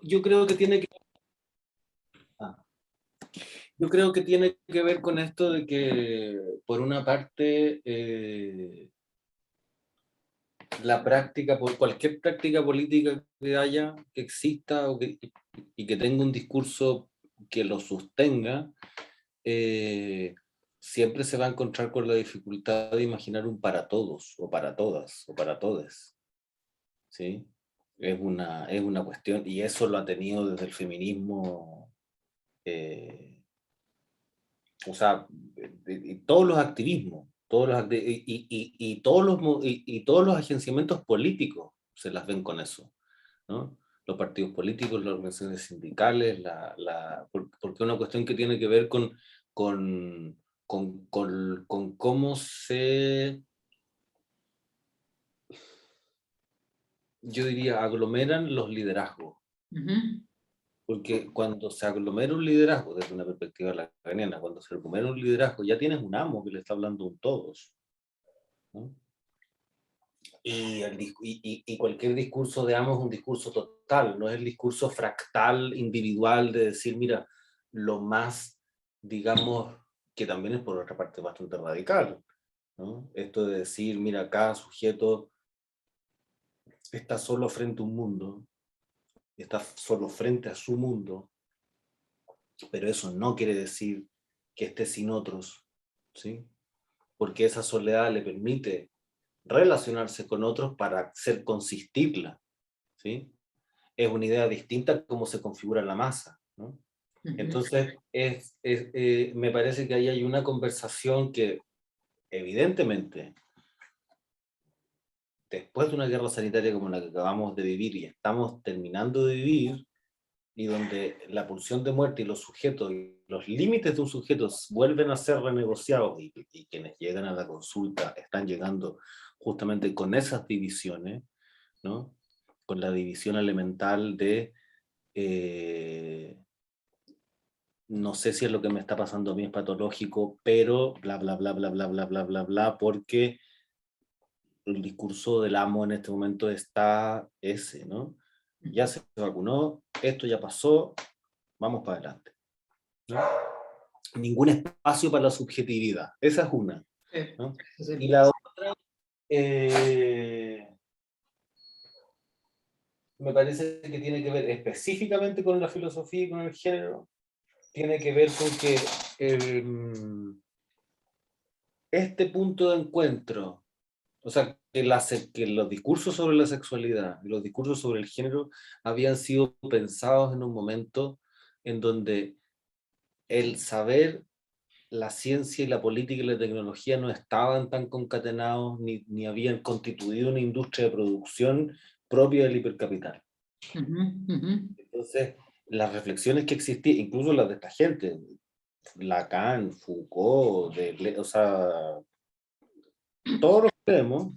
yo creo que tiene que, ah, yo creo que tiene que ver con esto de que, por una parte, la práctica, por cualquier práctica política que haya, que exista y que tenga un discurso que lo sostenga, eh, siempre se va a encontrar con la dificultad de imaginar un para todos, o para todas, o para todes, ¿sí? Es una cuestión, y eso lo ha tenido desde el feminismo, eh, o sea, todos los activismos, y todos los agenciamientos políticos se las ven con eso, ¿no? Los partidos políticos, las organizaciones sindicales, porque es una cuestión que tiene que ver con, con cómo yo diría, aglomeran los liderazgos. Ujú. Porque cuando se aglomera un liderazgo, desde una perspectiva lacaniana, cuando se aglomera un liderazgo, ya tienes un amo que le está hablando a un todos, ¿no? Y cualquier discurso de amo es un discurso total, no es el discurso fractal, individual, de decir, mira, lo más, digamos, que también es por otra parte bastante radical, ¿no? Esto de decir, mira, cada sujeto está solo frente a un mundo, está solo frente a su mundo, pero eso no quiere decir que esté sin otros, ¿sí? Porque esa soledad le permite relacionarse con otros para hacer consistirla, ¿sí? Es una idea distinta a cómo se configura la masa, ¿no? Ujú. Entonces, me parece que ahí hay una conversación que, evidentemente, después de una guerra sanitaria como la que acabamos de vivir y estamos terminando de vivir, y donde la pulsión de muerte y los sujetos, los límites de un sujeto vuelven a ser renegociados y quienes llegan a la consulta están llegando justamente con esas divisiones, ¿no? Con la división elemental de no sé si es lo que me está pasando a mí es patológico, pero bla, bla, bla, bla, bla, bla, bla, bla, bla, porque el discurso del amo en este momento está ese, ¿no? Ya se vacunó, esto ya pasó, vamos para adelante, ¿no? Ningún espacio para la subjetividad, esa es una, Sí, ¿no? sí, sí. Y la otra, me parece que tiene que ver específicamente con la filosofía y con el género, tiene que ver con que eh, este punto de encuentro, o sea, que los discursos sobre la sexualidad y los discursos sobre el género habían sido pensados en un momento en donde el saber, la ciencia y la política y la tecnología no estaban tan concatenados ni habían constituido una industria de producción propia del hipercapital. Ujú, ujú. Entonces, las reflexiones que existían, incluso las de esta gente, Lacan, Foucault, o sea, todos los que vemos,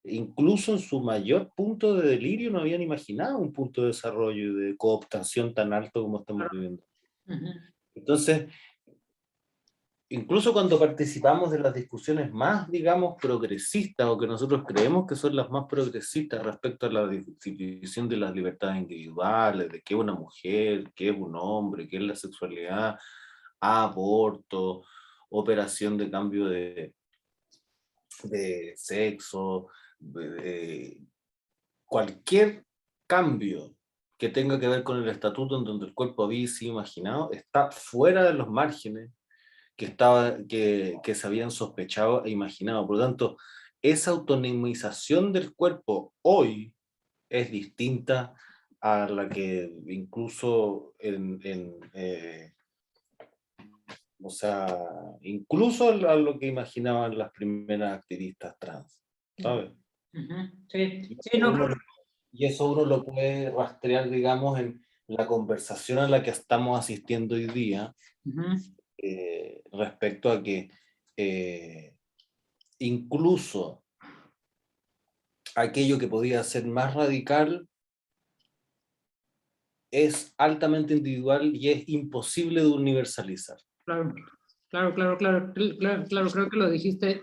incluso en su mayor punto de delirio no habían imaginado un punto de desarrollo y de cooptación tan alto como estamos Claro. viviendo. Ujú. Entonces, incluso cuando participamos de las discusiones más, digamos, progresistas o que nosotros creemos que son las más progresistas respecto a la definición de las libertades individuales, de qué es una mujer, qué es un hombre, qué es la sexualidad, aborto, operación de cambio de sexo, cualquier cambio que tenga que ver con el estatuto en donde el cuerpo había sido imaginado está fuera de los márgenes que se habían sospechado e imaginado. Por lo tanto, esa autonomización del cuerpo hoy es distinta a la que incluso o sea, incluso a lo que imaginaban las primeras activistas trans, ¿sabes? Ujú. Sí, Y sí, eso no, uno, claro. y eso uno lo puede rastrear, digamos, en la conversación a la que estamos asistiendo hoy día, Ujú. respecto a que incluso aquello que podía ser más radical es altamente individual y es imposible de universalizar. Claro, claro, claro, claro, claro, claro, creo que lo dijiste.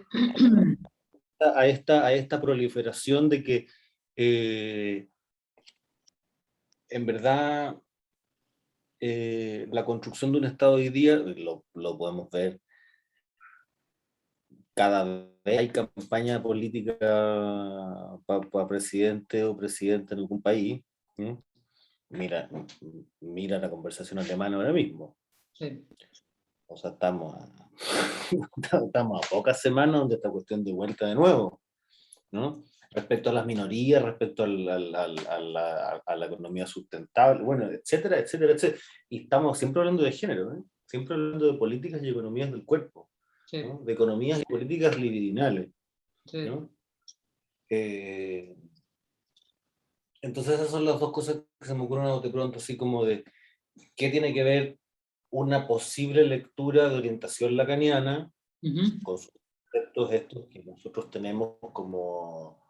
A esta proliferación de que en verdad, la construcción de un Estado hoy día, lo podemos ver cada vez hay campaña política para presidente o presidente en algún país. ¿Sí? Mira, mira la conversación alemana ahora mismo. Sí. O sea, estamos a pocas semanas donde esta cuestión de vuelta de nuevo, ¿no? Respecto a las minorías, respecto a la economía sustentable, bueno, etcétera, etcétera, etcétera. Y estamos siempre hablando de género, ¿eh? Siempre hablando de políticas y economías del cuerpo, Sí, ¿no? De economías y políticas libidinales, sí. ¿no? Entonces esas son las dos cosas que se me ocurren de pronto, así como de qué tiene que ver una posible lectura de orientación lacaniana Ujú. con sus conceptos estos que nosotros tenemos como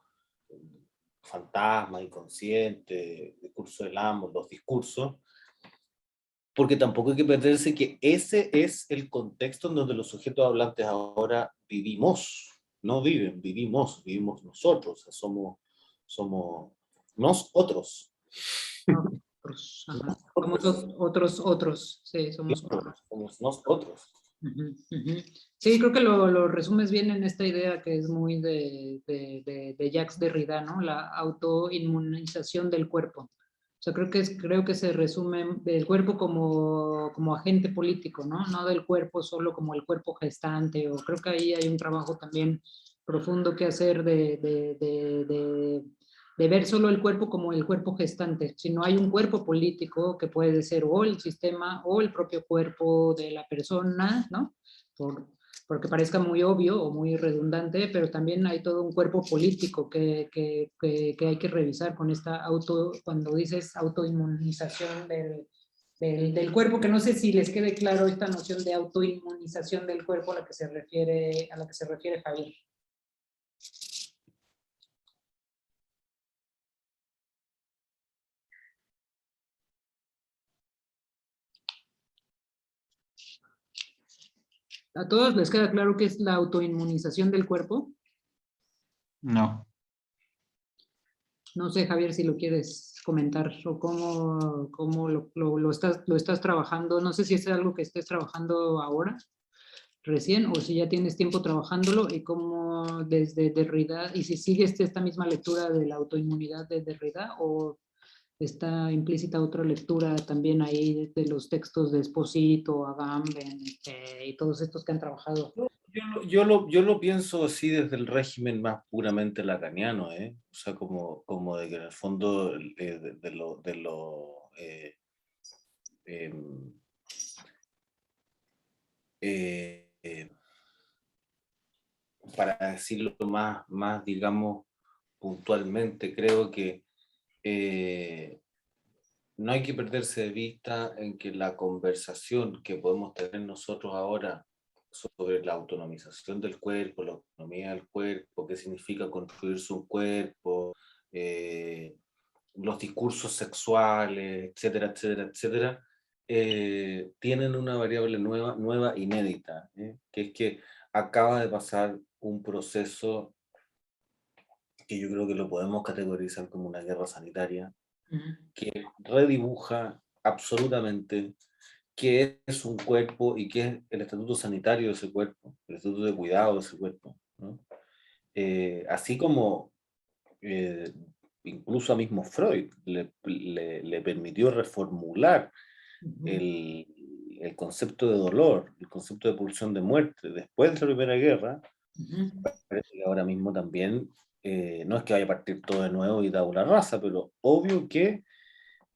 fantasma, inconsciente, discurso del amo, los discursos, porque tampoco hay que perderse que ese es el contexto en donde los sujetos hablantes ahora vivimos, no viven, vivimos nosotros, o sea, somos nosotros. Otros, ajá. Somos Nosotros, otros, sí, somos otros. somos nosotros. Ujú, ujú. Sí, creo que lo resumes bien en esta idea que es muy de Jacques Derrida, ¿no? La autoinmunización del cuerpo. O sea, creo que se resume del cuerpo como agente político, ¿no? No del cuerpo solo como el cuerpo gestante, o creo que ahí hay un trabajo también profundo que hacer de ver solo el cuerpo como el cuerpo gestante, sino hay un cuerpo político que puede ser o el sistema o el propio cuerpo de la persona, ¿no? Por, porque parezca muy obvio o muy redundante, pero también hay todo un cuerpo político que hay que revisar con esta cuando dices autoinmunización del cuerpo, que no sé si les quede claro esta noción de autoinmunización del cuerpo a la que se refiere Javier. ¿A todos les queda claro qué es la autoinmunización del cuerpo? No. No sé, Javier, si lo quieres comentar o cómo lo estás trabajando. No sé si es algo que estés trabajando ahora, recién, o si ya tienes tiempo trabajándolo y cómo desde Derrida, y si sigues esta misma lectura de la autoinmunidad de Derrida o está implícita otra lectura también ahí de los textos de Esposito, Agamben, y todos estos que han trabajado. Yo lo pienso así desde el régimen más puramente lacaniano, ¿eh? O sea, como de que en el fondo em, eh, eh, para decirlo más, digamos, puntualmente, creo que no hay que perderse de vista en que la conversación que podemos tener nosotros ahora sobre la autonomización del cuerpo, la autonomía del cuerpo, qué significa construirse un cuerpo, eh, los discursos sexuales, etcétera, etcétera, etcétera, tienen una variable nueva inédita, que es que acaba de pasar un proceso que yo creo que lo podemos categorizar como una guerra sanitaria, que redibuja absolutamente qué es un cuerpo y qué es el estatuto sanitario de ese cuerpo, el estatuto de cuidado de ese cuerpo, ¿no? Así como eh, incluso a mismo Freud le permitió reformular el, el concepto de dolor, el concepto de pulsión de muerte después de la Primera Guerra. Parece que ahora mismo también, no es que vaya a partir todo de nuevo y tabula rasa, pero obvio que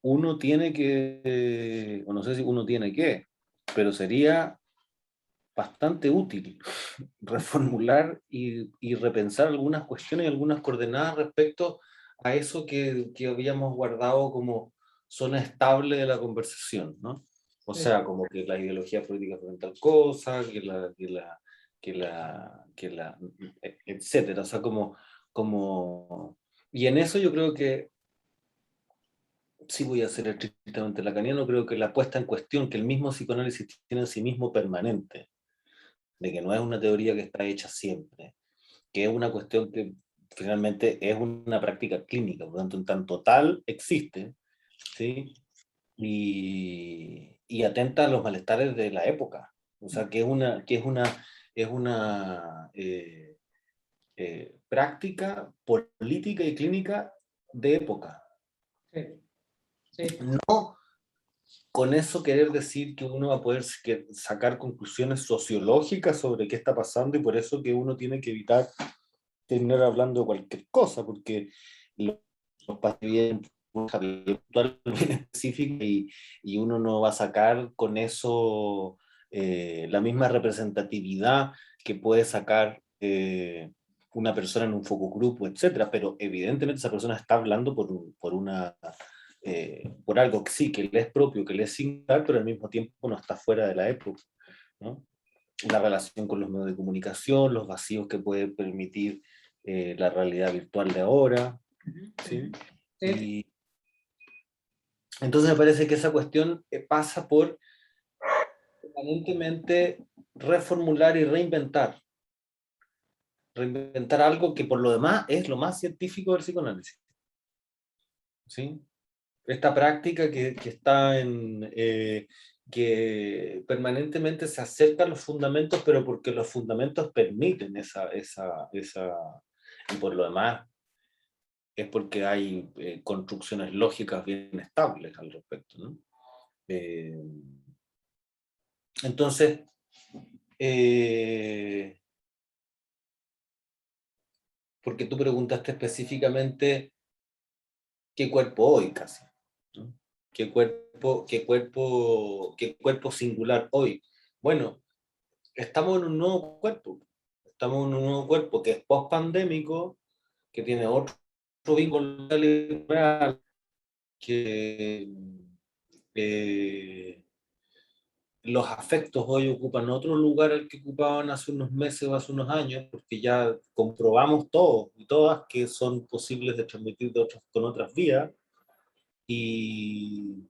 uno tiene que, o no sé si uno tiene que, pero sería bastante útil reformular y repensar algunas cuestiones y algunas coordenadas respecto a eso que habíamos guardado como zona estable de la conversación, ¿no? O Sí. sea, como que la ideología política fue tal cosa, etcétera. O sea, y en eso yo creo que sí voy a ser estrictamente lacaniano, creo que la puesta en cuestión que el mismo psicoanálisis tiene en sí mismo permanente, de que no es una teoría que está hecha siempre, que es una cuestión que finalmente es una práctica clínica, por lo tanto, en tanto tal existe, ¿sí? Y atenta a los malestares de la época. O sea, es una práctica política y clínica de época. Sí, sí. No con eso querer decir que uno va a poder sacar conclusiones sociológicas sobre qué está pasando y por eso que uno tiene que evitar terminar hablando de cualquier cosa, porque los pacientes vienen por una virtual bien específica y uno no va a sacar con eso la misma representatividad que puede sacar una persona en un focus group, etcétera, pero evidentemente esa persona está hablando por algo que sí, que le es propio, que le es singular, pero al mismo tiempo no está fuera de la época, ¿no? La relación con los medios de comunicación, los vacíos que puede permitir la realidad virtual de ahora, ¿sí? Sí. Y entonces me parece que esa cuestión pasa por permanentemente reformular y reinventar algo que por lo demás es lo más científico del psicoanálisis, ¿sí? Esta práctica que está que permanentemente se acerca a los fundamentos, pero porque los fundamentos permiten y por lo demás es porque hay construcciones lógicas bien estables al respecto, ¿no? Eh, entonces, porque tú preguntaste específicamente qué cuerpo hoy casi, ¿no? Qué cuerpo singular hoy? Bueno, estamos en un nuevo cuerpo. Estamos en un nuevo cuerpo que es post-pandémico, que tiene otro vínculo real, que eh, los afectos hoy ocupan otro lugar al que ocupaban hace unos meses o hace unos años, porque ya comprobamos todos y todas que son posibles de transmitir con otras vías, y,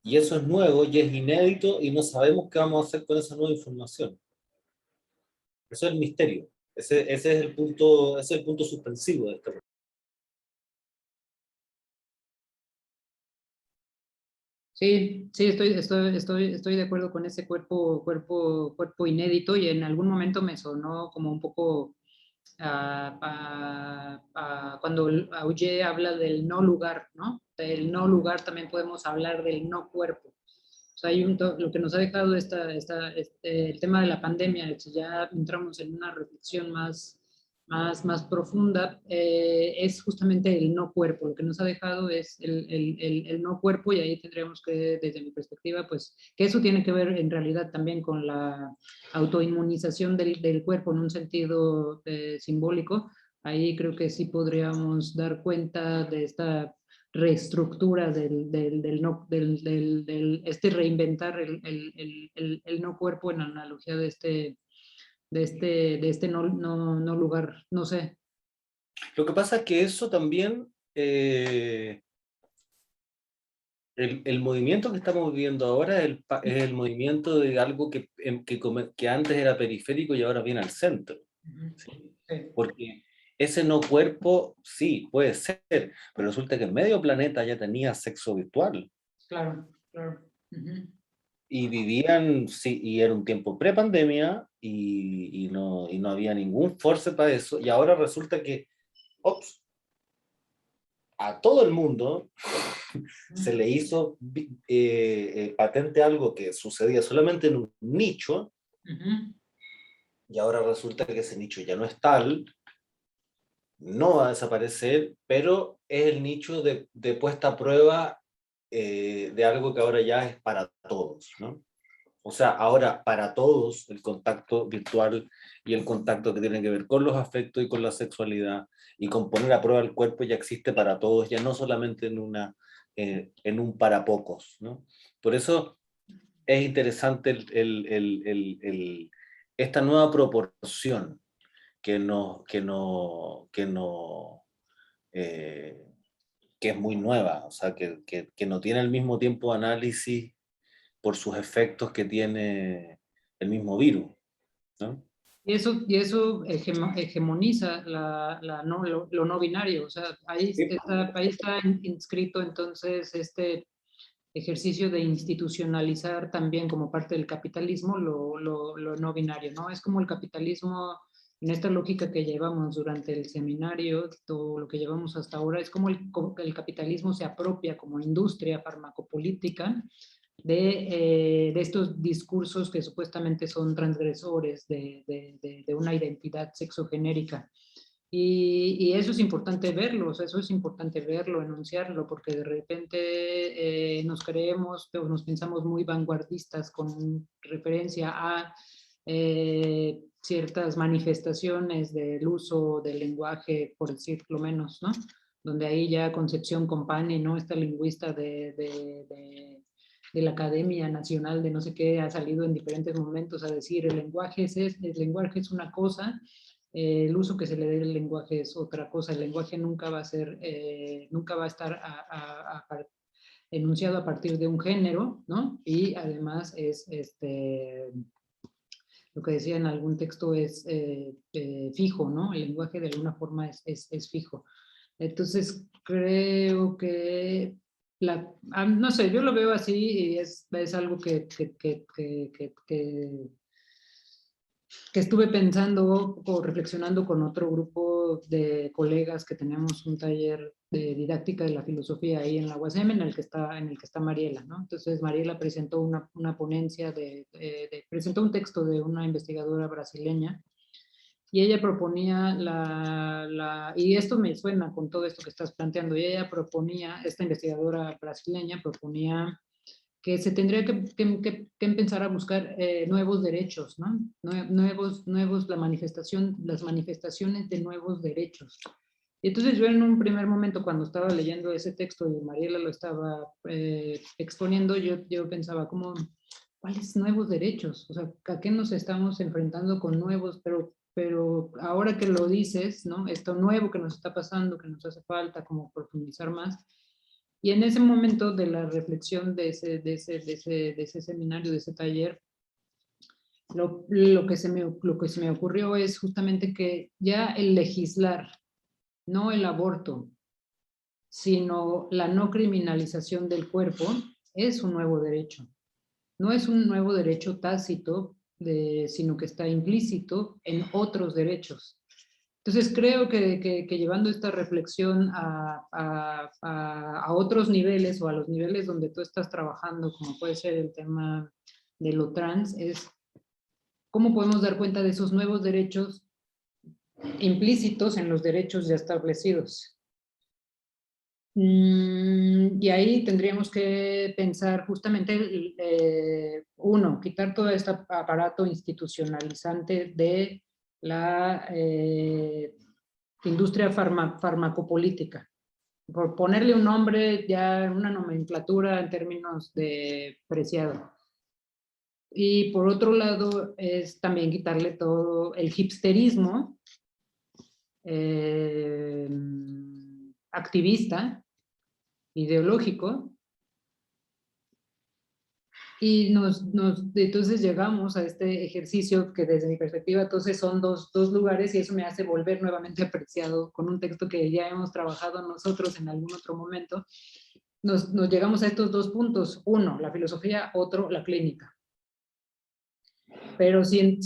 y eso es nuevo y es inédito y no sabemos qué vamos a hacer con esa nueva información. Eso es el misterio. Ese es el punto suspensivo de este. Sí, sí, estoy de acuerdo con ese cuerpo inédito y en algún momento me sonó como un poco cuando Auger habla del no lugar, ¿no? Del no lugar también podemos hablar del no cuerpo. O sea, lo que nos ha dejado el tema de la pandemia, si ya entramos en una reflexión más profunda, es justamente el no cuerpo. Lo que nos ha dejado es el no cuerpo y ahí tendríamos que, desde mi perspectiva, pues que eso tiene que ver en realidad también con la autoinmunización del cuerpo en un sentido simbólico. Ahí creo que sí podríamos dar cuenta de esta reestructura reinventar el no cuerpo en analogía de este no lugar, no sé. Lo que pasa es que eso también, el movimiento que estamos viviendo ahora es el movimiento de algo que antes era periférico y ahora viene al centro. ¿Sí? Sí. Porque ese no cuerpo, sí, puede ser, pero resulta que medio planeta ya tenía sexo virtual. Claro, claro. Y vivían, sí, y era un tiempo pre-pandemia y no había ningún force para eso. Y ahora resulta que, ops, a todo el mundo se le hizo patente algo que sucedía solamente en un nicho, y ahora resulta que ese nicho ya no es tal, no va a desaparecer, pero es el nicho de puesta a prueba de algo que ahora ya es para todos, ¿no? O sea, ahora para todos el contacto virtual y el contacto que tiene que ver con los afectos y con la sexualidad y con poner a prueba el cuerpo ya existe para todos, ya no solamente en un para pocos, ¿no? Por eso es interesante esta nueva proporción que no, que no, que no, eh, que es muy nueva, o sea, que no tiene el mismo tiempo de análisis por sus efectos que tiene el mismo virus, ¿no? Y eso hegemoniza lo no binario, o sea, ahí Sí. está inscrito entonces ejercicio de institucionalizar también como parte del capitalismo lo no binario, ¿no? Es como el capitalismo, en esta lógica que llevamos durante el seminario, todo lo que llevamos hasta ahora, es como el capitalismo se apropia como industria farmacopolítica de estos discursos que supuestamente son transgresores de una identidad sexogenérica. Y eso es importante verlo, o sea, eso es importante verlo, enunciarlo, porque de repente nos creemos o nos pensamos muy vanguardistas con referencia a ciertas manifestaciones del uso del lenguaje, por decirlo menos, ¿no? Donde ahí ya Concepción Company, ¿no? Esta lingüista de la Academia Nacional de no sé qué, ha salido en diferentes momentos a decir el lenguaje es una cosa, el uso que se le dé al lenguaje es otra cosa. El lenguaje nunca va a ser, nunca va a estar enunciado a partir de un género, ¿no? Y además es, lo que decía en algún texto es fijo, ¿no? El lenguaje de alguna forma es fijo. Entonces creo que, no sé, yo lo veo así y es algo que estuve pensando o reflexionando con otro grupo de colegas que tenemos un taller de didáctica de la filosofía ahí en la UASM, en el que está Mariela, ¿no? Entonces Mariela presentó una ponencia, presentó un texto de una investigadora brasileña, y ella proponía y esto me suena con todo esto que estás planteando, y ella proponía, esta investigadora brasileña proponía que se tendría que empezar a buscar nuevos derechos, ¿no? Las manifestaciones de nuevos derechos. Y entonces yo en un primer momento, cuando estaba leyendo ese texto y Mariela lo estaba exponiendo, yo pensaba, ¿cuáles nuevos derechos? O sea, ¿a qué nos estamos enfrentando con nuevos? Pero ahora que lo dices, ¿no? Esto nuevo que nos está pasando, que nos hace falta como profundizar más. Y en ese momento de la reflexión de ese seminario, de ese taller, lo que se me ocurrió es justamente que ya el legislar, no el aborto, sino la no criminalización del cuerpo, es un nuevo derecho. No es un nuevo derecho tácito, sino que está implícito en otros derechos. Entonces creo que llevando esta reflexión a otros niveles o a los niveles donde tú estás trabajando, como puede ser el tema de lo trans, es cómo podemos dar cuenta de esos nuevos derechos implícitos en los derechos ya establecidos. Y ahí tendríamos que pensar justamente, uno, quitar todo este aparato institucionalizante de la industria farmacopolítica, por ponerle un nombre, ya una nomenclatura en términos de Preciado. Y por otro lado es también quitarle todo el hipsterismo activista, ideológico, y entonces llegamos a este ejercicio que desde mi perspectiva entonces son dos lugares, y eso me hace volver nuevamente apreciado con un texto que ya hemos trabajado nosotros en algún otro momento. Nos llegamos a estos dos puntos: uno, la filosofía; otro, la clínica. Pero sí,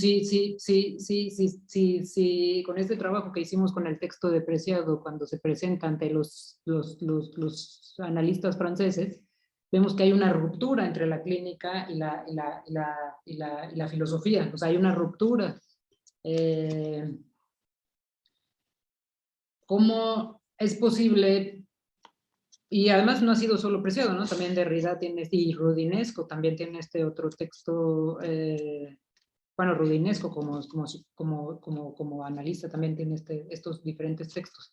con este trabajo que hicimos con el texto de Preciado, cuando se presenta ante los analistas franceses, vemos que hay una ruptura entre la clínica y la filosofía. O sea, hay una ruptura. ¿Cómo es posible? Y además no ha sido solo Preciado, ¿no? También Derrida tiene, y Rudinesco también tiene este otro texto, bueno, Rudinesco como analista también tiene estos diferentes textos.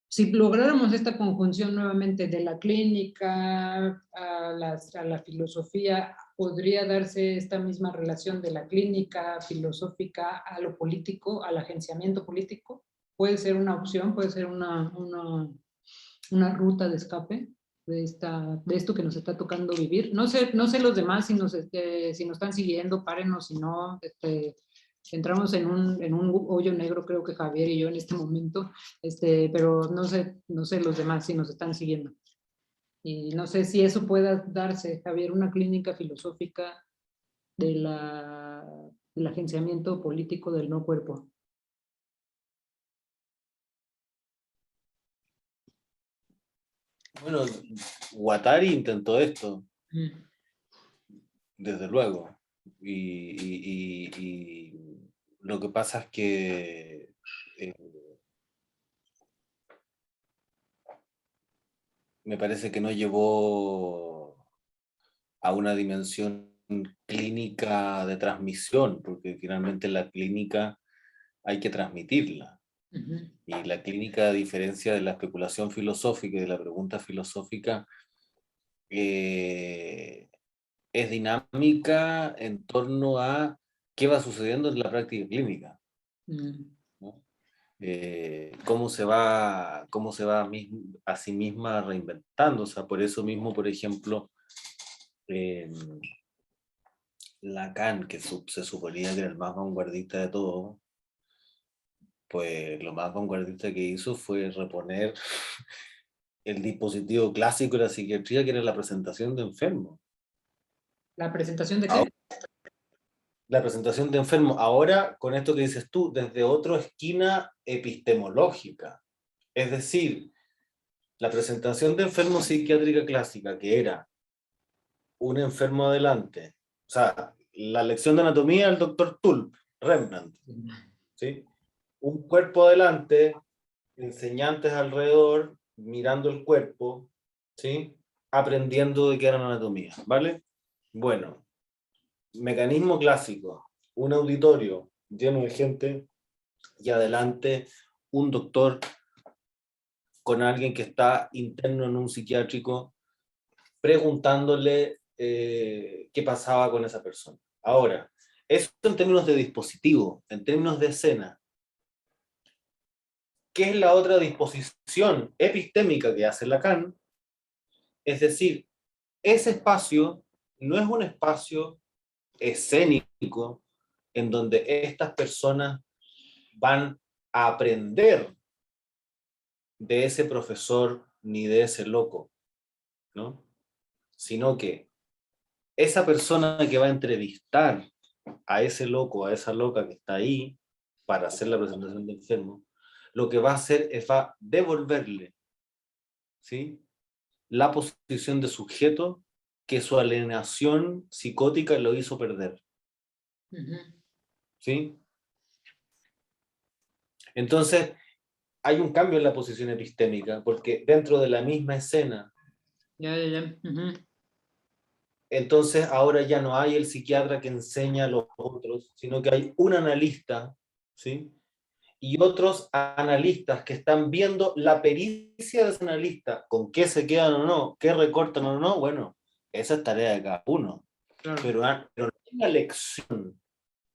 Si lográramos esta conjunción nuevamente de la clínica a la filosofía, podría darse esta misma relación de la clínica filosófica a lo político, al agenciamiento político. Puede ser una opción, puede ser una ruta de escape de esto que nos está tocando vivir. No sé los demás si nos están siguiendo, párenos, si no, entramos en un hoyo negro, creo que Javier y yo en este momento, pero no sé los demás si nos están siguiendo. Y no sé si eso pueda darse, Javier, una clínica filosófica del agenciamiento político del no cuerpo. Bueno, Guattari intentó esto, Mm. desde luego. Y lo que pasa es que eh, me parece que no llevó a una dimensión clínica de transmisión, porque finalmente la clínica hay que transmitirla. Ujú. Y la clínica, a diferencia de la especulación filosófica y de la pregunta filosófica, eh, es dinámica en torno a qué va sucediendo en la práctica clínica, Mm. ¿no? Cómo se va a sí misma reinventando. O sea, por eso mismo, por ejemplo, eh, Lacan, que se suponía que era el más vanguardista de todo, pues lo más vanguardista que hizo fue reponer el dispositivo clásico de la psiquiatría, que era la presentación de enfermos. ¿La presentación de Ahora, qué? la presentación de enfermos, ahora con esto que dices tú, desde otra esquina epistemológica. Es decir, la presentación de enfermo psiquiátrica clásica, que era un enfermo adelante, o sea, la lección de anatomía del doctor Tulp, Rembrandt, ¿sí? Un cuerpo adelante, enseñantes alrededor, mirando el cuerpo, ¿sí? Aprendiendo de qué era la anatomía, ¿vale? Bueno, mecanismo clásico, un auditorio lleno de gente y adelante un doctor con alguien que está interno en un psiquiátrico preguntándole qué pasaba con esa persona. Ahora, eso en términos de dispositivo, en términos de escena, ¿qué es la otra disposición epistémica que hace Lacan? Es decir, ese espacio no es un espacio escénico en donde estas personas van a aprender de ese profesor ni de ese loco, ¿no? Sino que esa persona que va a entrevistar a ese loco, a esa loca que está ahí para hacer la presentación del enfermo, lo que va a hacer es va a devolverle, ¿sí?, la posición de sujeto que su alienación psicótica lo hizo perder, Ujú. ¿sí? Entonces, hay un cambio en la posición epistémica, porque dentro de la misma escena, Ya, ya, ya. Ujú. entonces ahora ya no hay el psiquiatra que enseña a los otros, sino que hay un analista, ¿sí?, y otros analistas que están viendo la pericia de ese analista, con qué se quedan o no, qué recortan o no, bueno, esa es tarea de cada uno. Claro. Pero no hay una lección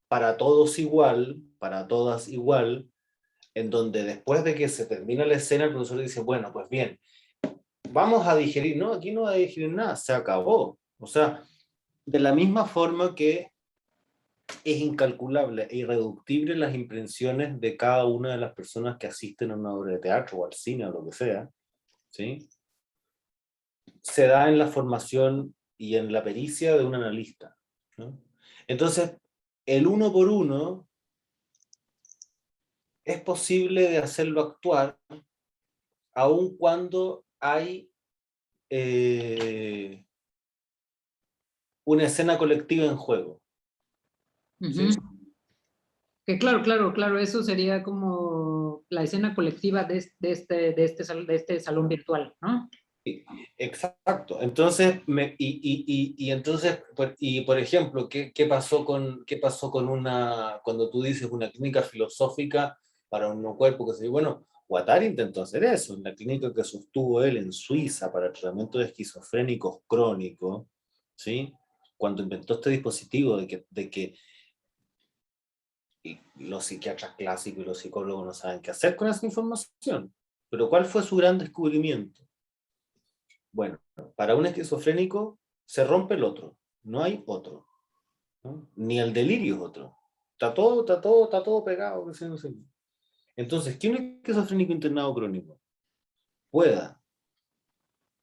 para todos igual, para todas igual, en donde después de que se termina la escena, el profesor dice, bueno, pues bien, vamos a digerir, no, aquí no va a digerir nada, se acabó. O sea, de la misma forma que es incalculable e irreductible las impresiones de cada una de las personas que asisten a una obra de teatro o al cine o lo que sea, ¿sí? Se da en la formación y en la pericia de un analista, ¿no? Entonces, el uno por uno es posible de hacerlo actuar aun cuando hay una escena colectiva en juego, ¿sí? Ujú. Que claro, claro, claro, eso sería como la escena colectiva de este salón virtual, ¿no? Exacto. Entonces, entonces, por ejemplo, qué pasó con cuando tú dices una clínica filosófica para un no cuerpo? Que se, bueno, Guattari intentó hacer eso, en la clínica que sostuvo él en Suiza para el tratamiento de esquizofrénicos crónicos, ¿sí? Cuando inventó este dispositivo de que los psiquiatras clásicos y los psicólogos no saben qué hacer con esa información. Pero ¿cuál fue su gran descubrimiento? Bueno, para un esquizofrénico se rompe el otro, no hay otro, ¿no? Ni el delirio es otro. Está todo pegado. No sé. Entonces, que un esquizofrénico internado crónico pueda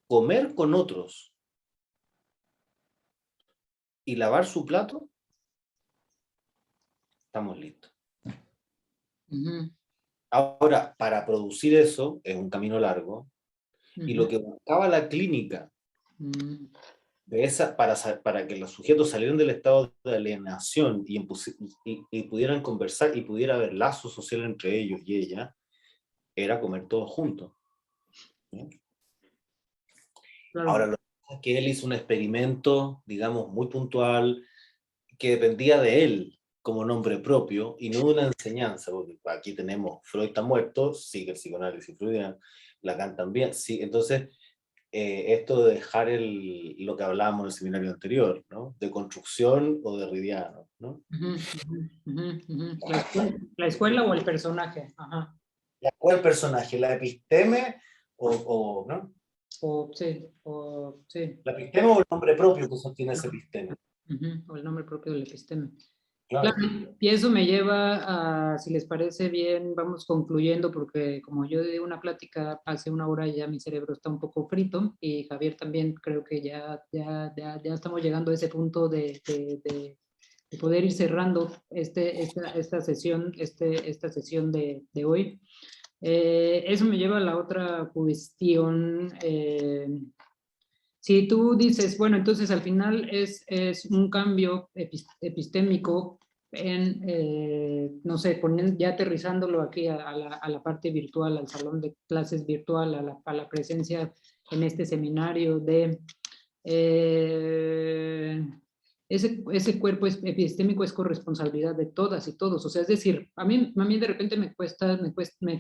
comer con otros y lavar su plato, estamos listos. Ujú, Ahora, para producir eso es un camino largo, y lo ujú, que buscaba la clínica ujú, para que los sujetos salieran del estado de alienación y pudieran conversar y pudiera haber lazo social entre ellos y ella, era comer todos juntos, ¿no? Ahora, claro. lo que pasa es que él hizo un experimento, digamos, muy puntual, que dependía de él como nombre propio y no de una enseñanza, porque aquí tenemos Freud está muerto, sigue el psicoanálisis freudiano, Lacan también, sí, entonces esto de dejar lo que hablábamos en el seminario anterior, ¿no? De construcción o de Ridiano, ¿no? Ujú, ujú, ujú, ujú. La escuela o el personaje. Ajá. ¿Cuál personaje? ¿La episteme ¿no? O sí. ¿La episteme o el nombre propio que sostiene ese episteme? Ujú, o el nombre propio del episteme. Claro, Claro. y eso me lleva a, si les parece bien, vamos concluyendo, porque como yo di una plática hace una hora, ya mi cerebro está un poco frito, y Javier también creo que ya estamos llegando a ese punto de poder ir cerrando esta sesión, esta sesión de hoy. Eso me lleva a la otra cuestión. Si tú dices, bueno, entonces al final es un cambio epistémico en, no sé, ya aterrizándolo aquí a la parte virtual, al salón de clases virtual, a la presencia en este seminario de eh, ese cuerpo epistémico es corresponsabilidad de todas y todos. O sea, es decir, a mí de repente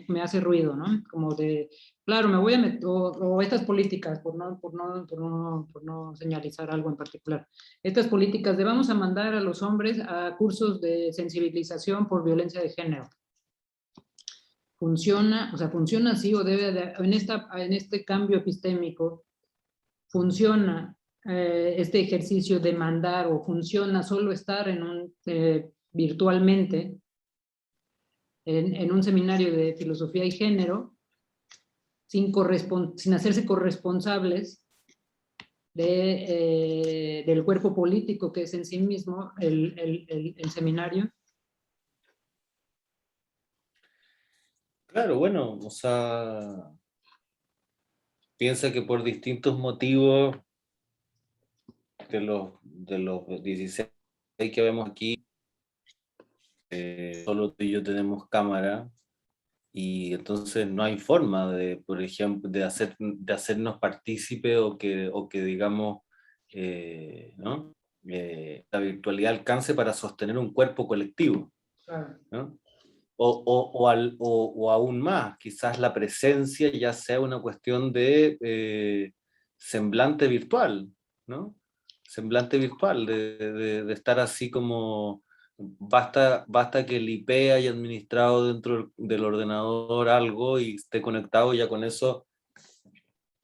me hace ruido, ¿no? Como de, claro, me voy a meter, o estas políticas, por no señalizar algo en particular, estas políticas de vamos a mandar a los hombres a cursos de sensibilización por violencia de género. Funciona, o sea, funciona así o en este cambio epistémico funciona este ejercicio de mandar o funciona solo estar virtualmente en un seminario de filosofía y género sin hacerse corresponsables del cuerpo político que es en sí mismo el seminario. Claro, bueno, o sea, piensa que por distintos motivos de los 16 que vemos aquí, solo tú y yo tenemos cámara, y entonces no hay forma de, por ejemplo, de hacernos partícipe o que digamos, ¿no? La virtualidad alcance para sostener un cuerpo colectivo, Claro. ¿no? O aún más, quizás la presencia ya sea una cuestión de semblante virtual, ¿no? Semblante virtual, de estar así como, basta que el IP haya administrado dentro del ordenador algo y esté conectado, ya con eso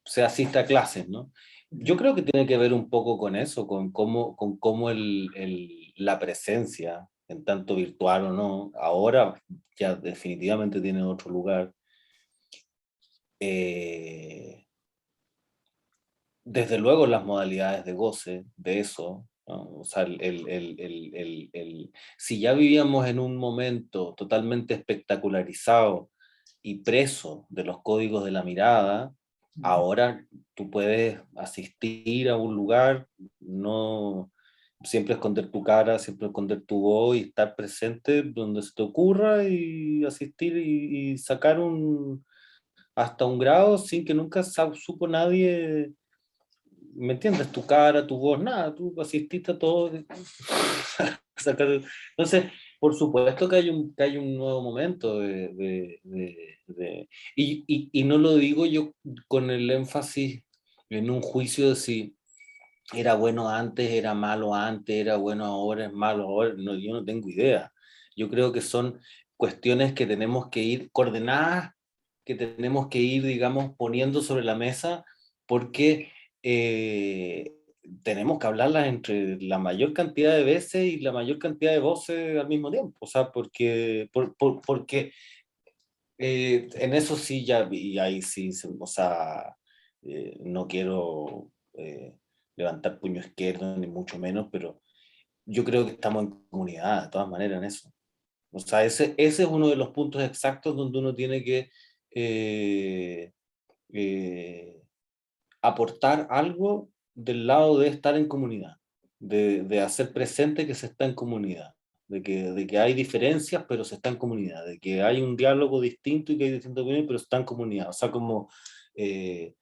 se asiste a clases, ¿no? Yo creo que tiene que ver un poco con eso, con cómo la presencia, en tanto virtual o no, ahora ya definitivamente tiene otro lugar. Eh, Desde luego las modalidades de goce de eso, ¿no? O sea, si ya vivíamos en un momento totalmente espectacularizado y preso de los códigos de la mirada, ahora tú puedes asistir a un lugar, no siempre esconder tu cara, siempre esconder tu voz y estar presente donde se te ocurra y asistir y sacar hasta un grado sin que nunca supo nadie. ¿Me entiendes? Tu cara, tu voz, nada, tú asististe a todo. Entonces, por supuesto que hay un nuevo momento y no lo digo yo con el énfasis en un juicio de si era bueno antes, era malo antes, era bueno ahora, es malo ahora. No, yo no tengo idea. Yo creo que son cuestiones que tenemos que ir coordenadas, que tenemos que ir, digamos, poniendo sobre la mesa, porque eh, tenemos que hablarlas entre la mayor cantidad de veces y la mayor cantidad de voces al mismo tiempo. O sea, porque en eso sí ya, y ahí sí, o sea, no quiero levantar puño izquierdo, ni mucho menos, pero yo creo que estamos en comunidad, de todas maneras, en eso. O sea, ese es uno de los puntos exactos donde uno tiene que eh, eh, aportar algo del lado de estar en comunidad, de hacer presente que se está en comunidad, de que hay diferencias, pero se está en comunidad, de que hay un diálogo distinto y que hay distintas opiniones, pero se está en comunidad. O sea, como, eh,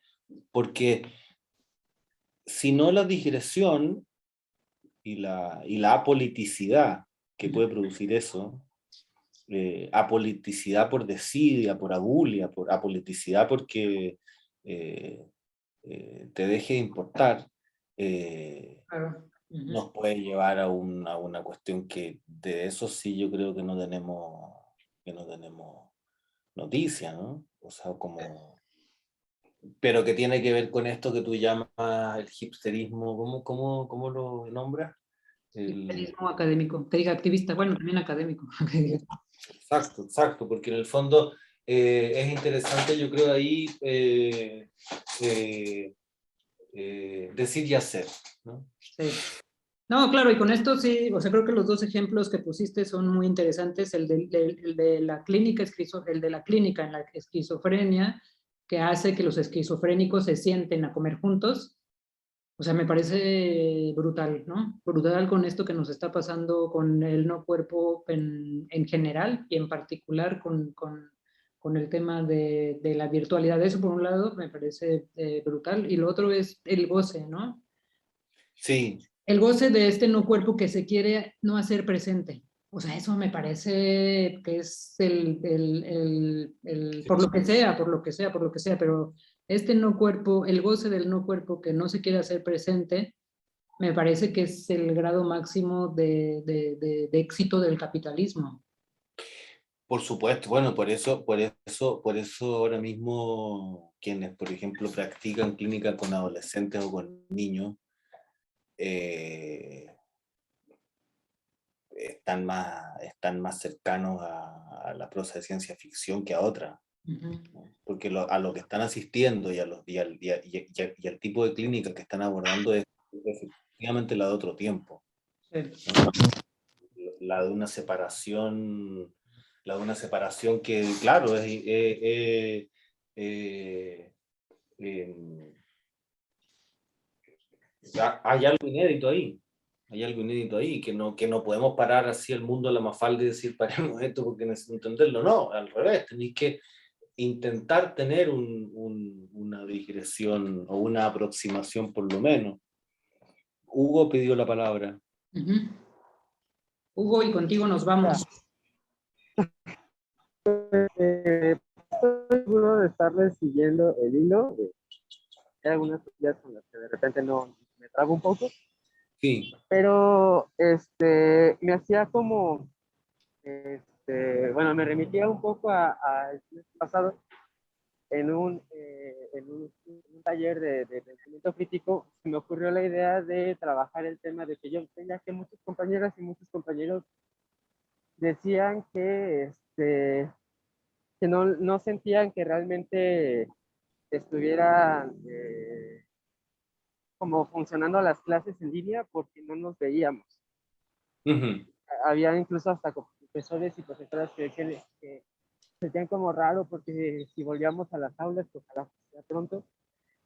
porque si no la digresión y la apoliticidad que puede producir eso, apoliticidad por desidia, por abulia, por apoliticidad porque eh, te deje de importar, Claro. Ujú. nos puede llevar a una cuestión que de eso sí yo creo que no tenemos noticia, ¿no? O sea, como, pero que tiene que ver con esto que tú llamas el hipsterismo, cómo lo nombras? El, Periodismo académico, que diga activista, bueno, también académico. que diga. exacto, exacto, porque en el fondo es interesante, yo creo, ahí eh, decir y hacer, ¿no? Sí. No, claro, y con esto sí, o sea, creo que los dos ejemplos que pusiste son muy interesantes, el de la clínica el de la clínica en la esquizofrenia, que hace que los esquizofrénicos se sienten a comer juntos. O sea, me parece brutal, ¿no? Brutal con esto que nos está pasando con el no cuerpo en general y en particular con el tema de la virtualidad. Eso por un lado me parece brutal y lo otro es el goce, ¿no? Sí, El goce de este no cuerpo que se quiere no hacer presente. O sea, eso me parece que es por lo que sea, por lo que sea, por lo que sea, pero este no cuerpo, el goce del no cuerpo que no se quiere hacer presente, me parece que es el grado máximo de éxito del capitalismo. por supuesto. Bueno, por eso ahora mismo quienes, por ejemplo, practican clínica con adolescentes o con niños, eh, están más cercanos a la prosa de ciencia ficción que a otra, Ujú. ¿no? Porque a lo que están asistiendo y al tipo de clínica que están abordando es efectivamente la de otro tiempo, Sí. ¿no? La de una separación, la de una separación que, claro, eh, eh, hay algo inédito ahí. Hay algo inédito ahí, que no podemos parar así el mundo a la Mafalda y decir paremos esto porque necesito entenderlo. No, al revés, tenéis que intentar tener una digresión o una aproximación por lo menos. Hugo pidió la palabra. Ujú. Hugo, y contigo nos Ya, vamos. estoy seguro de estarles siguiendo el hilo. Hay algunas ideas con las que de repente no me trago un poco, Sí. pero me hacía como, bueno, me remitía un poco a el mes pasado en un taller de pensamiento crítico. Se me ocurrió la idea de trabajar el tema de que yo tenía que muchas compañeras y muchos compañeros decían que no sentían que realmente estuvieran como funcionando las clases en línea porque no nos veíamos. Uh-huh. Había incluso hasta profesores y profesoras que decían que se sentían como raro porque si volvíamos a las aulas, pues ojalá sea pronto,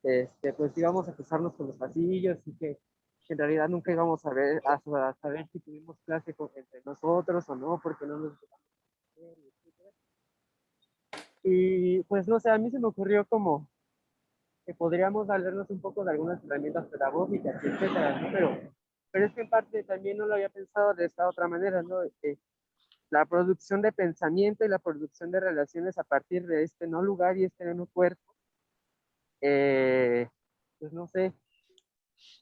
pues íbamos a cruzarnos con los pasillos y que en realidad nunca íbamos a saber si tuvimos clase entre nosotros o no, porque no nos veíamos. Y pues no sé, a mí se me ocurrió como que podríamos valernos un poco de algunas herramientas pedagógicas, etcétera, ¿no? Pero es que en parte también no lo había pensado de esta otra manera, ¿no? La producción de pensamiento y la producción de relaciones a partir de este no lugar y este no cuerpo, pues no sé,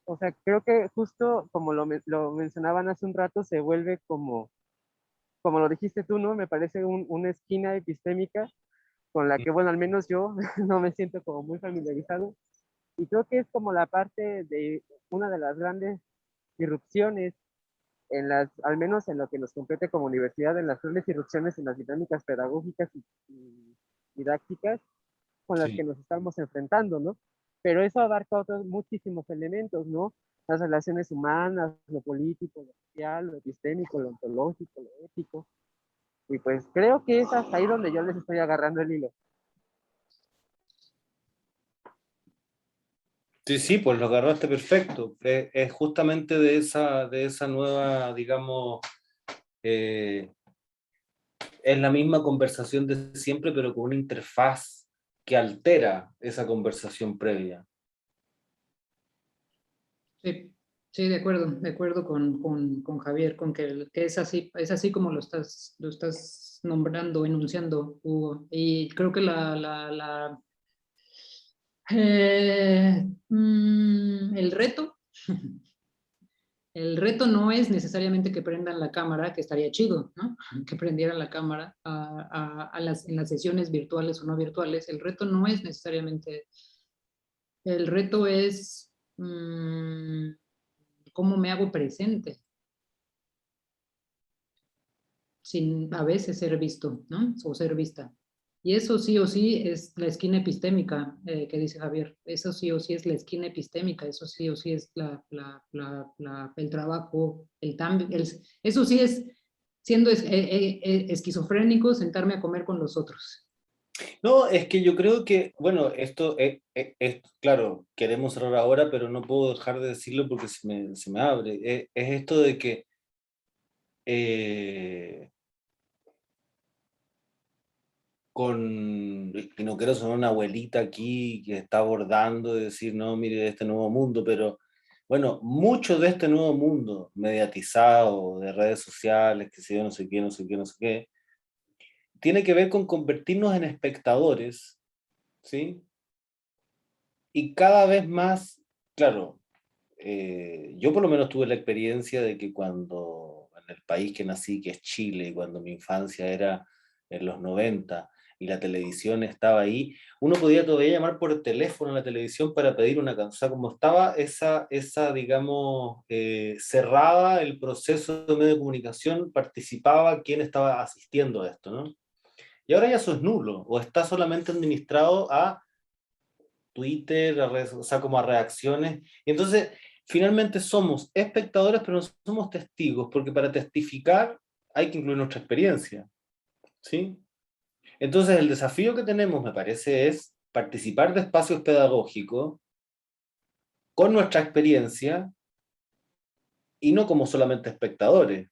o sea, creo que justo como lo mencionaban hace un rato, se vuelve como lo dijiste tú, ¿no? Me parece una esquina epistémica con la que, bueno, al menos yo no me siento como muy familiarizado. Y creo que es como la parte de una de las grandes irrupciones al menos en lo que nos compete como universidad, en las grandes irrupciones en las dinámicas pedagógicas y didácticas con las que Sí. nos estamos enfrentando, ¿no? pero eso abarca otros muchísimos elementos, ¿no? Las relaciones humanas, lo político, lo social, lo epistémico, lo ontológico, lo ético. Y pues creo que es hasta ahí donde yo les estoy agarrando el hilo. Sí, sí, pues lo agarraste perfecto. Es justamente de esa nueva, digamos, es la misma conversación de siempre, pero con una interfaz que altera esa conversación previa. Sí, sí, de acuerdo con Javier, con que es así como lo estás nombrando, enunciando, Hugo. Y creo que el reto, el reto no es necesariamente que prendan la cámara, que estaría chido, ¿no? Que prendieran la cámara en las sesiones virtuales o no virtuales. El reto no es necesariamente, el reto es cómo me hago presente sin a veces ser visto, ¿no? O ser vista. Y eso sí o sí es la esquina epistémica que dice Javier. Eso sí o sí es la esquina epistémica. Eso sí o sí es el trabajo, eso sí es siendo esquizofrénico, sentarme a comer con los otros. No, es que yo creo que, bueno, esto es, claro, queremos cerrar ahora, pero no puedo dejar de decirlo porque se me abre. Es esto de que y no quiero sonar una abuelita aquí que está abordando y decir, no, mire, este nuevo mundo, pero bueno, mucho de este nuevo mundo mediatizado, de redes sociales, que sé yo, no sé qué, no sé qué, no sé qué, tiene que ver con convertirnos en espectadores, ¿sí? Y cada vez más, claro, yo por lo menos tuve la experiencia de que cuando en el país que nací, que es Chile, cuando mi infancia era en los 90 y la televisión estaba ahí, uno podía todavía llamar por teléfono a la televisión para pedir una canción. O sea, como estaba digamos, cerrada el proceso de medio de comunicación, participaba quien estaba asistiendo a esto, ¿no? Y ahora ya eso es nulo, o está solamente administrado a Twitter, o sea, como a reacciones. Y entonces, finalmente somos espectadores, pero no somos testigos, porque para testificar hay que incluir nuestra experiencia, ¿sí? Entonces, el desafío que tenemos, me parece, es participar de espacios pedagógicos con nuestra experiencia y no como solamente espectadores.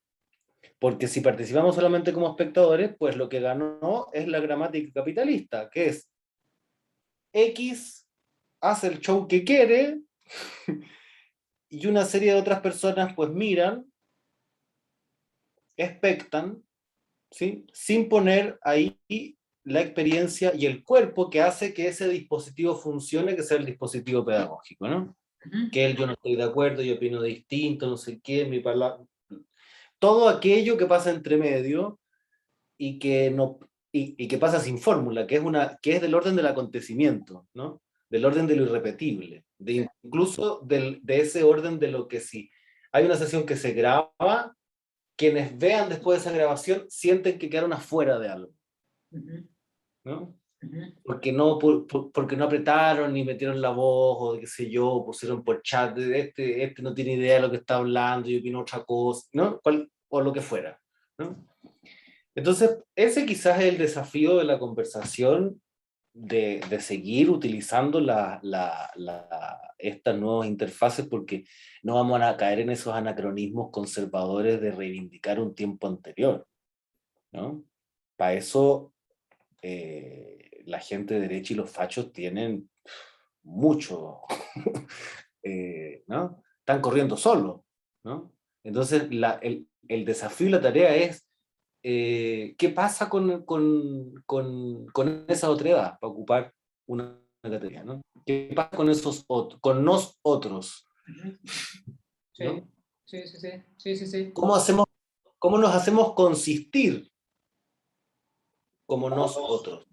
Porque si participamos solamente como espectadores, pues lo que ganó es la gramática capitalista, que es X hace el show que quiere y una serie de otras personas pues miran, expectan, ¿sí? Sin poner ahí la experiencia y el cuerpo que hace que ese dispositivo funcione, que sea el dispositivo pedagógico, ¿no? Que él, yo no estoy de acuerdo, yo opino distinto, no sé qué, mi palabra. Todo aquello que pasa entre medio y que, no, y que pasa sin fórmula, que es del orden del acontecimiento, ¿no? Del orden de lo irrepetible, incluso de ese orden de lo que si hay una sesión que se graba, quienes vean después de esa grabación sienten que quedaron afuera de algo, ¿no? Porque no apretaron ni metieron la voz o qué sé yo, pusieron por chat, este no tiene idea de lo que está hablando y opina otra cosa, ¿no? O lo que fuera, ¿no? Entonces, ese quizás es el desafío de la conversación, de seguir utilizando estas nuevas interfaces, porque no vamos a caer en esos anacronismos conservadores de reivindicar un tiempo anterior, ¿no? Para eso la gente de derecha y los fachos tienen mucho, ¿no? Están corriendo solos, ¿no? Entonces, el desafío y la tarea es ¿qué pasa con esa otredad para ocupar una categoría, ¿no? ¿Qué pasa con con nosotros? Sí, ¿No? sí, sí, sí, sí, sí, sí. ¿Cómo nos hacemos consistir como nosotros?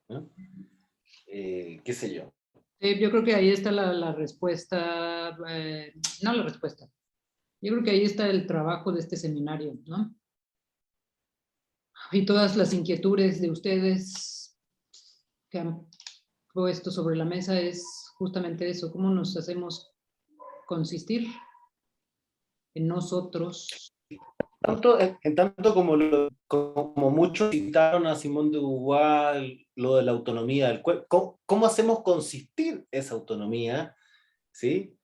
¿No? ¿Qué sé yo? Sí, yo creo que ahí está la respuesta, no la respuesta, yo creo que ahí está el trabajo de este seminario, ¿no? Y todas las inquietudes de ustedes puesto sobre la mesa es justamente eso, cómo nos hacemos consistir en nosotros. En tanto como muchos citaron a Simone de Beauvoir, lo de la autonomía del cuerpo, ¿cómo hacemos consistir esa autonomía? ¿Sí?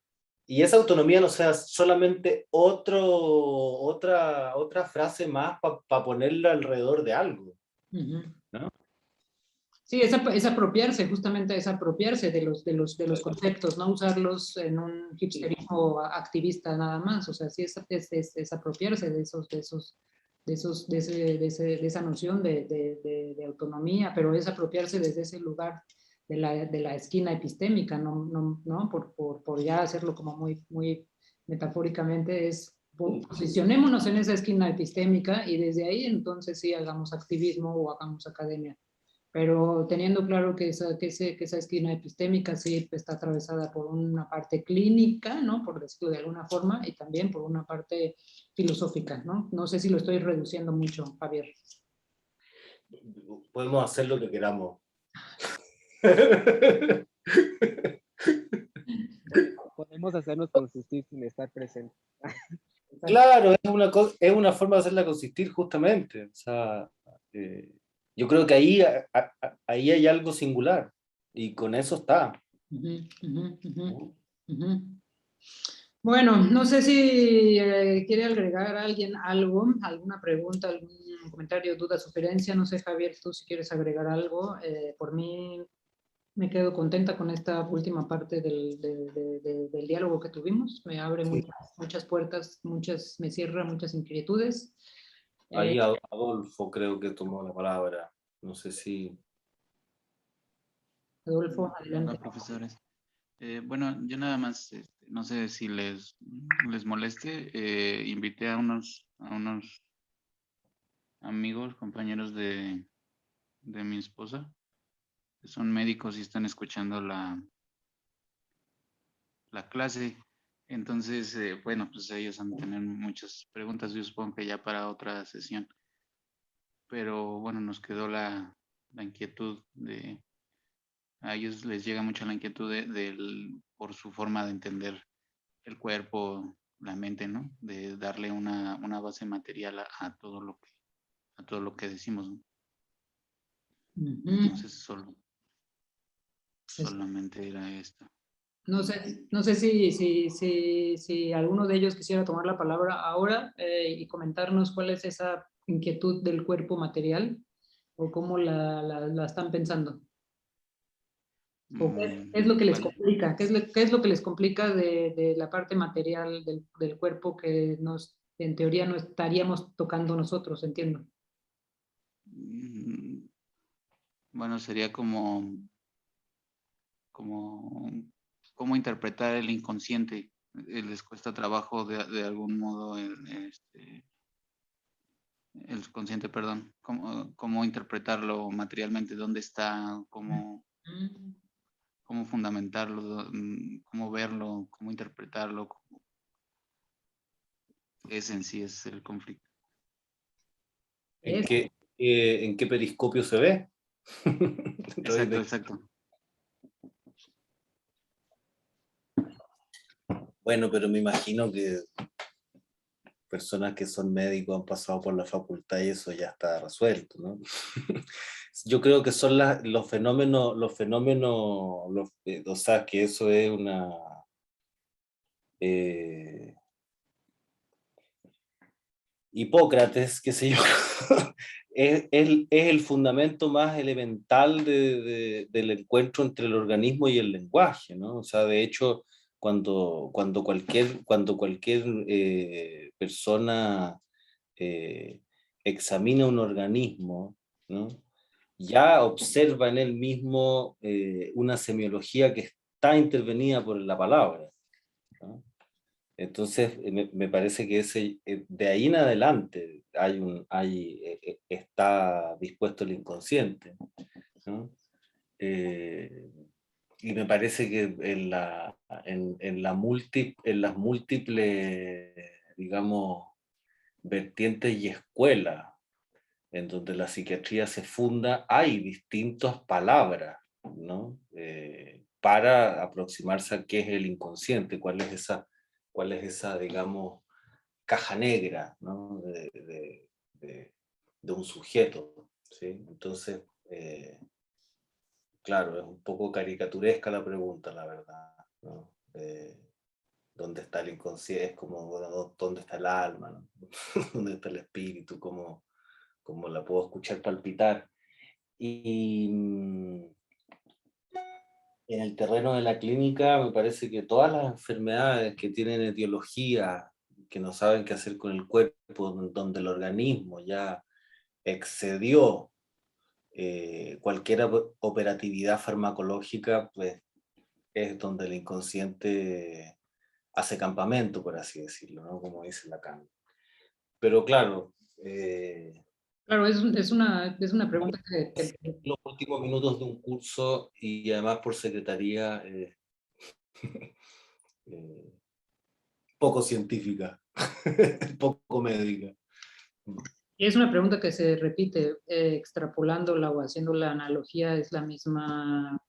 Y esa autonomía no sea solamente otra frase más para ponerla alrededor de algo, ¿no? Sí, es apropiarse, justamente es apropiarse de los conceptos, no usarlos en un hipsterismo activista nada más, o sea, sí es apropiarse de esa noción de autonomía, pero es apropiarse desde ese lugar de la esquina epistémica, no por ya hacerlo como muy metafóricamente, es posicionémonos en esa esquina epistémica y desde ahí entonces sí hagamos activismo o hagamos academia, pero teniendo claro que esa esquina epistémica sí está atravesada por una parte clínica, ¿no? Por decirlo de alguna forma, y también por una parte filosófica, ¿no? No sé si lo estoy reduciendo mucho, Javier. Podemos hacer lo que queramos. Podemos hacernos consistir sin estar presentes. Claro, es una forma de hacerla consistir justamente. O sea, yo creo que ahí hay algo singular y con eso está. Bueno, no sé si quiere agregar a alguien algo, alguna pregunta, algún comentario, duda, sugerencia. No sé, Javier, tú si quieres agregar algo. Por mí me quedo contenta con esta última parte del diálogo que tuvimos. Me abre muchas puertas, me cierra muchas inquietudes. Ahí Adolfo creo que tomó la palabra. No sé si... Adolfo, adelante. Hola, profesores. Bueno, yo nada más, no sé si les moleste, invité a unos amigos, compañeros de mi esposa, que son médicos y están escuchando la clase. Entonces, bueno, pues ellos han de tener muchas preguntas, yo supongo que ya para otra sesión. Pero bueno, nos quedó la inquietud a ellos les llega mucho la inquietud por su forma de entender el cuerpo, la mente, ¿no? De darle una base material a todo lo que decimos, ¿no? Entonces solamente era esto. No sé si alguno de ellos quisiera tomar la palabra ahora y comentarnos cuál es esa inquietud del cuerpo material o cómo la están pensando. ¿O qué es lo que les Vale. complica? ¿Qué es lo que les complica de la parte material del cuerpo que en teoría no estaríamos tocando nosotros, entiendo? Bueno, sería como cómo interpretar el inconsciente. Les cuesta trabajo de algún modo el consciente, perdón. Cómo interpretarlo materialmente, dónde está, cómo fundamentarlo, cómo verlo, cómo interpretarlo. Ese en sí es el conflicto. ¿En qué periscopio se ve? Exacto. Bueno, pero me imagino que personas que son médicos han pasado por la facultad y eso ya está resuelto, ¿no? Yo creo que son los fenómenos, o sea, que eso es una... Hipócrates, qué sé yo, es el fundamento más elemental del encuentro entre el organismo y el lenguaje, ¿no? O sea, de hecho, cuando cualquier persona examina un organismo, ¿no? Ya observa en él mismo una semiología que está intervenida por la palabra, ¿no? Entonces, me parece que de ahí en adelante está dispuesto el inconsciente, ¿no? Y me parece que en las múltiples, digamos, vertientes y escuelas en donde la psiquiatría se funda, hay distintas palabras, ¿no? Para aproximarse a qué es el inconsciente, cuál es esa, digamos, caja negra, ¿no? de un sujeto, ¿sí? Entonces, claro, es un poco caricaturesca la pregunta, la verdad, ¿no? ¿Dónde está el inconsciente? Es como, bueno, ¿dónde está el alma? ¿No? ¿Dónde está el espíritu? ¿Cómo la puedo escuchar palpitar? Y en el terreno de la clínica me parece que todas las enfermedades que tienen etiología, que no saben qué hacer con el cuerpo, donde el organismo ya excedió cualquier operatividad farmacológica, pues es donde el inconsciente hace campamento, por así decirlo, ¿no? Como dice Lacan. Pero claro, Claro, es una pregunta que los últimos minutos de un curso y además por secretaría poco científica, poco médica. es una pregunta que se repite, extrapolándola o haciendo la analogía, es la misma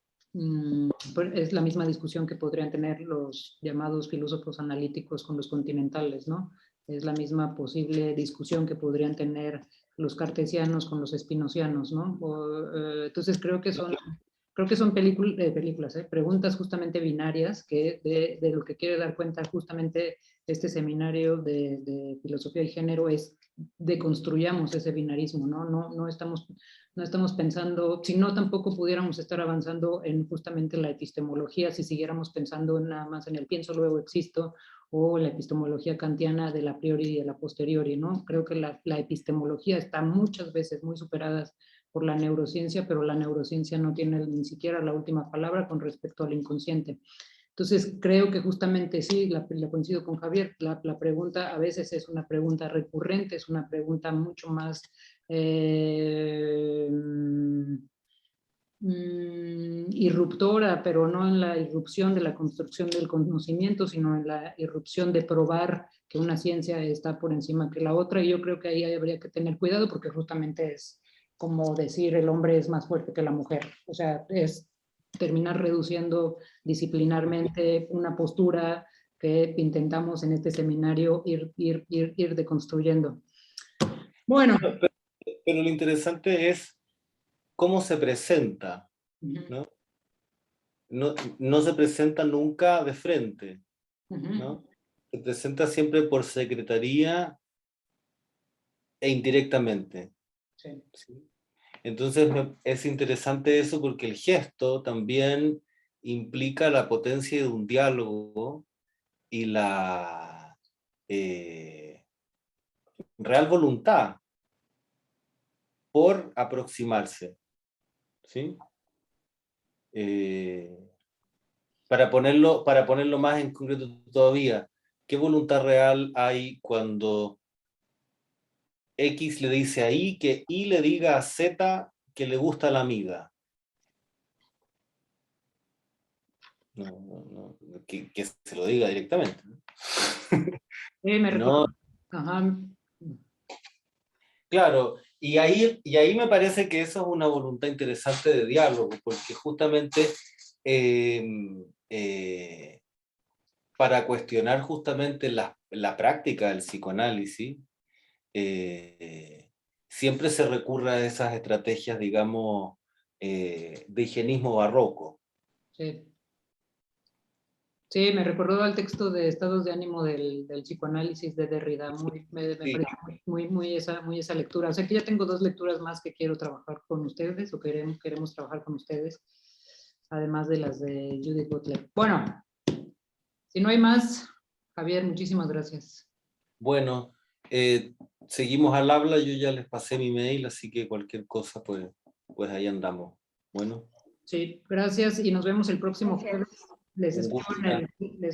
discusión que podrían tener los llamados filósofos analíticos con los continentales, ¿no? Es la misma posible discusión que podrían tener los cartesianos con los espinocianos, ¿no? Entonces creo que son películas, preguntas justamente binarias que de lo que quiere dar cuenta justamente este seminario de filosofía y género es deconstruyamos ese binarismo, ¿no? No estamos pensando, si no tampoco pudiéramos estar avanzando en justamente la epistemología si siguiéramos pensando nada más en el pienso luego existo o la epistemología kantiana del a priori y de la posteriori, ¿no? Creo que la epistemología está muchas veces muy superada por la neurociencia, pero la neurociencia no tiene ni siquiera la última palabra con respecto al inconsciente. Entonces, creo que justamente sí, la coincido con Javier, la pregunta a veces es una pregunta recurrente, es una pregunta mucho más irruptora, pero no en la irrupción de la construcción del conocimiento, sino en la irrupción de probar que una ciencia está por encima que la otra, y yo creo que ahí habría que tener cuidado porque justamente es como decir el hombre es más fuerte que la mujer, o sea, es terminar reduciendo disciplinarmente una postura que intentamos en este seminario ir deconstruyendo. Bueno. Pero lo interesante es cómo se presenta, ¿no? No se presenta nunca de frente, ¿no? Se presenta siempre por secretaría e indirectamente. Sí. ¿Sí? Entonces es interesante eso porque el gesto también implica la potencia de un diálogo y la real voluntad por aproximarse, ¿sí? Para ponerlo más en concreto todavía, ¿qué voluntad real hay cuando X le dice a Y que Y le diga a Z que le gusta a la amiga? No, que se lo diga directamente. Me recuerdo. Ajá. Claro, y ahí me parece que eso es una voluntad interesante de diálogo, porque justamente para cuestionar justamente la práctica del psicoanálisis, siempre se recurre a esas estrategias, digamos, de higienismo barroco. Sí. Sí, me recordó al texto de estados de ánimo del psicoanálisis de Derrida. Me Sí. parece muy esa lectura. O sea que ya tengo 2 lecturas más que quiero trabajar con ustedes o queremos trabajar con ustedes, además de las de Judith Butler. Bueno, si no hay más, Javier, muchísimas gracias. Bueno, seguimos al habla, yo ya les pasé mi mail, así que cualquier cosa, pues ahí andamos. Bueno. Sí, gracias y nos vemos el próximo jueves. Les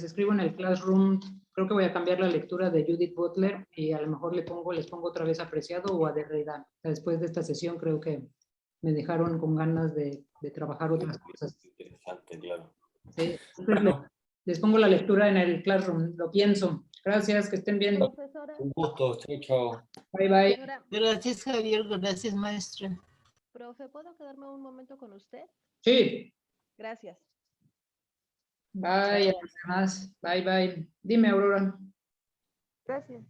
escribo en el Classroom, creo que voy a cambiar la lectura de Judith Butler y a lo mejor les pongo otra vez Apreciado o a Derrida. Después de esta sesión creo que me dejaron con ganas de trabajar otras cosas. Interesante, claro. Sí. Bueno. Les pongo la lectura en el Classroom, lo pienso. Gracias, que estén bien. Profesora. Un gusto, chao, chao. Bye, bye. Señora, Gracias, Javier. Gracias, maestra. profe, ¿puedo quedarme un momento con usted? Sí, Gracias. bye, a los demás. Bye, bye. Dime, Aurora. Gracias.